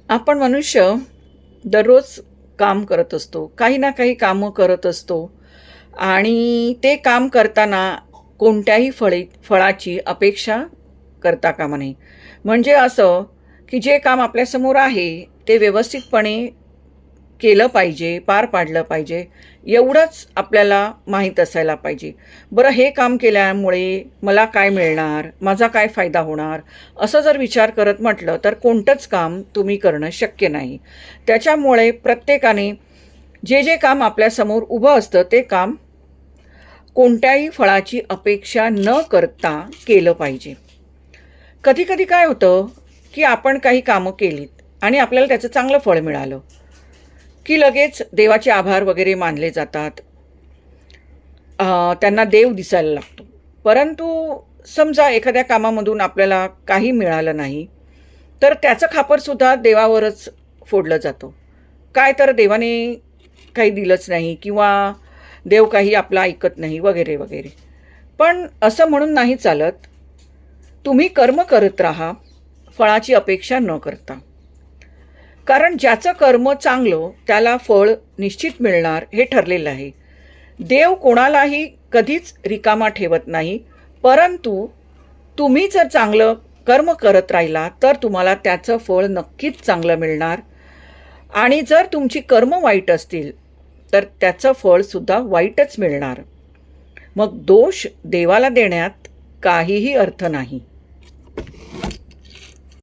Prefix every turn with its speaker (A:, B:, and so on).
A: आपण मनुष्य दररोज काम करत असतो. काही ना काही कामं करत असतो आणि ते काम करताना कोणत्याही फळाची अपेक्षा करता कामा नये. म्हणजे असं, की जे काम आपल्यासमोर आहे ते व्यवस्थितपणे केलं पाहिजे, पार पाडलं पाहिजे, एवढंच आपल्याला माहीत असायला पाहिजे. बरं हे काम केल्यामुळे मला काय मिळणार? माझा काय फायदा होणार? असं जर विचार करत म्हटलं तर कोणतंच काम तुम्ही करणं शक्य नाही. त्याच्यामुळे प्रत्येकाने जे काम आपल्यासमोर उभं असतं ते काम कोणत्याही फळाची अपेक्षा न करता केलं पाहिजे. कधी-कधी काय होतं, की आपण काही कामं केलीत आणि आपल्याला त्याचं चांगलं फळ मिळालं, की लगेच देवाचे आभार वगैरे मानले जातात. त्यांना देव दिसायला लागतो. परंतु समजा एखाद्या कामामधून आपल्याला काही मिळालं नाही, तर त्याचं खापरसुद्धा देवावरच फोडलं जातं. काय तर देवाने काही दिलंच नाही किंवा देव काही आपलं ऐकत नाही वगैरे, वगैरे. पण असं म्हणून नाही चालत. तुम्ही कर्म करत राहा, फळाची अपेक्षा न करता. कारण ज्याचं कर्म चांगलं त्याला फळ निश्चित मिळणार हे ठरलेलं आहे. देव कोणालाही कधीच रिकामा ठेवत नाही. परंतु तुम्ही जर चांगलं कर्म करत राहिला तर तुम्हाला त्याचं फळ नक्कीच चांगलं मिळणार आणि जर तुमची कर्म वाईट असतील तर त्याचं फळसुद्धा वाईटच मिळणार. मग दोष देवाला देण्यात काहीही अर्थ नाही.